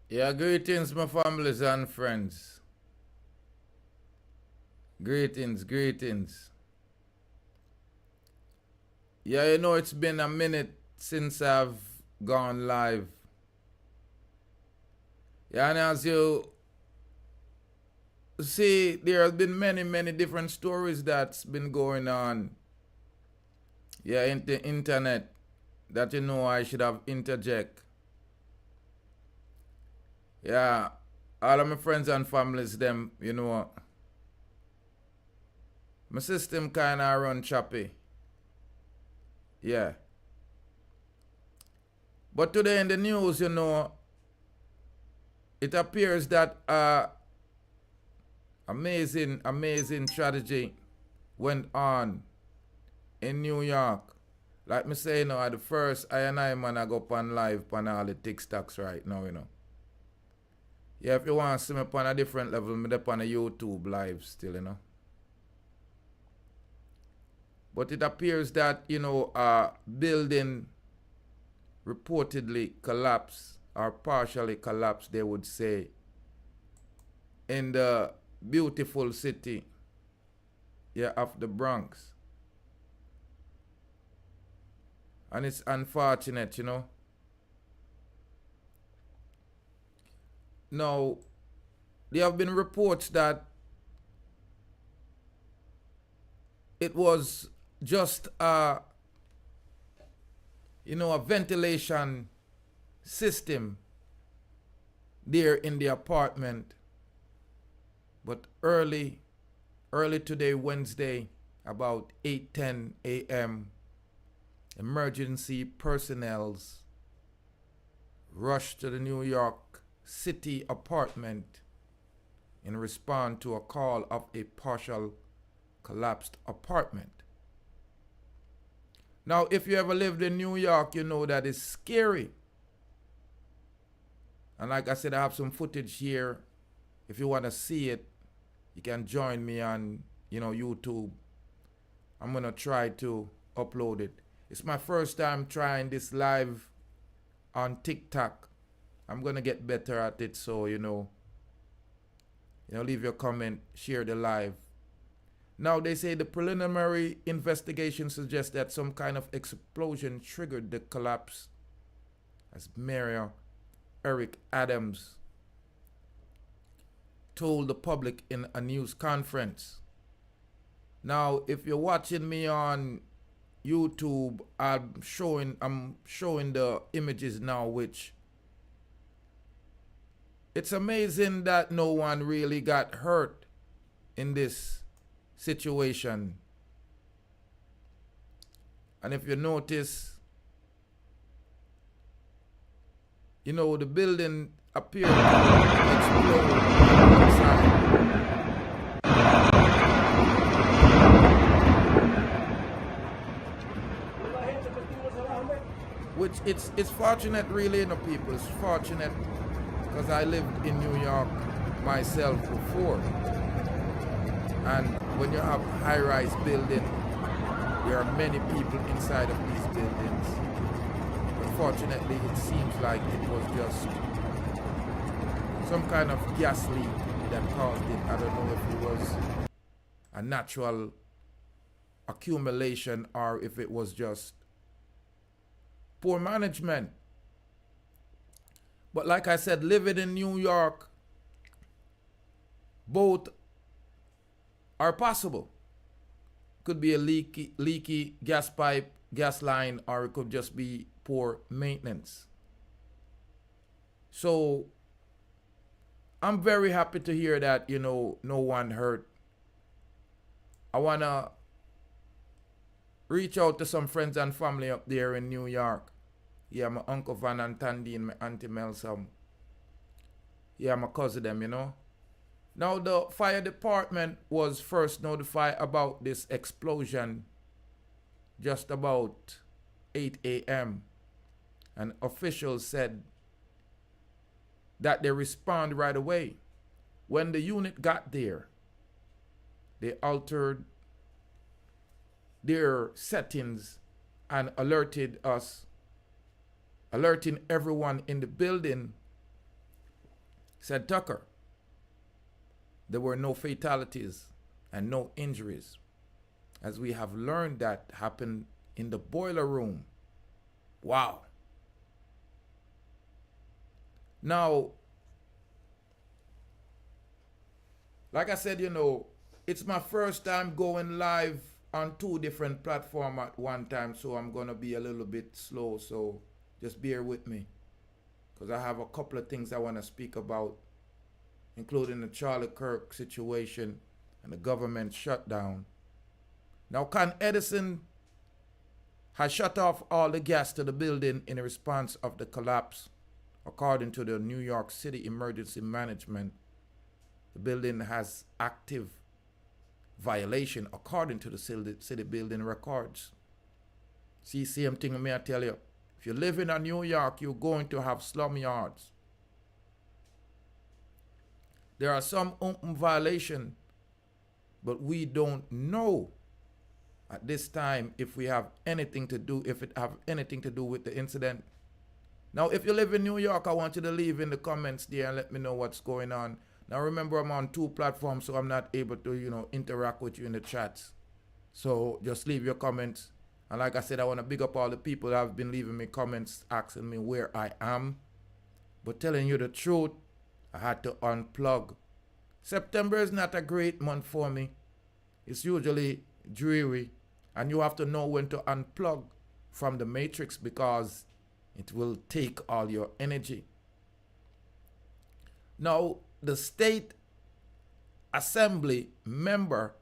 Yeah, greetings, my families and friends. Greetings, greetings. Yeah, it's been a minute since I've gone live. Yeah, and as you see, there have been many different stories that's been going on. Yeah, in the internet that I should have interject. Yeah, all of my friends and families, them, my system kind of run choppy. Yeah. But today in the news, it appears that amazing tragedy went on in New York. Like me say, at the first I and I man I go on live on all the TikToks right now. Yeah, if you want to see me on a different level, me up on a YouTube live still. But it appears that, a building reportedly collapsed or partially collapsed, they would say, in the beautiful city, yeah, of the Bronx. And it's unfortunate. Now, there have been reports that it was just a ventilation system there in the apartment. But early today, Wednesday, about 8:10 a.m., emergency personnels rushed to the New York City apartment in response to a call of a partial collapsed apartment. Now, if you ever lived in New York, you know that it's scary. And like I said, I have some footage here. If you want to see it, you can join me on, YouTube. I'm going to try to upload it. It's my first time trying this live on TikTok. I'm going to get better at it, so, leave your comment, share the live. Now, they say the preliminary investigation suggests that some kind of explosion triggered the collapse, as Mayor Eric Adams told the public in a news conference. Now, if you're watching me on YouTube, I'm showing the images now, which it's amazing that no one really got hurt in this situation. And if you notice, the building appeared to explode on one side. Which it's fortunate really, people. It's fortunate because I lived in New York myself before. And when you have high-rise building, there are many people inside of these buildings. Unfortunately, it seems like it was just some kind of gas leak that caused it. I don't know if it was a natural accumulation or if it was just poor management. But like I said, living in New York, both are possible. Could be a leaky gas pipe, gas line, or it could just be poor maintenance. So I'm very happy to hear that, no one hurt. I want to reach out to some friends and family up there in New York. Yeah, my Uncle Van and Tandy and my Auntie Melsom. Yeah, my cousin them. Now, the fire department was first notified about this explosion just about 8 a.m. And officials said that they respond right away. When the unit got there, they altered their settings and alerting everyone in the building Said Tucker, there were no fatalities and no injuries, as we have learned that happened in the boiler room. Wow. Now, like I said, it's my first time going live on two different platforms at one time, so I'm going to be a little bit slow, so just bear with me. Because I have a couple of things I want to speak about, including the Charlie Kirk situation and the government shutdown. Now, Con Edison has shut off all the gas to the building in response of the collapse. According to the New York City Emergency Management, the building has active violation according to the city building records. See, same thing me I tell you. If you live in New York, you're going to have slum yards. There are some open violations, but we don't know at this time if we have anything to do, if it have anything to do with the incident. Now, if you live in New York, I want you to leave in the comments there and let me know what's going on. Now, remember, I'm on two platforms, so I'm not able to, interact with you in the chats. So just leave your comments. And like I said, I want to big up all the people that have been leaving me comments asking me where I am. But telling you the truth, I had to unplug. September is not a great month for me. It's usually dreary. And you have to know when to unplug from the matrix because it will take all your energy. Now, the state assembly member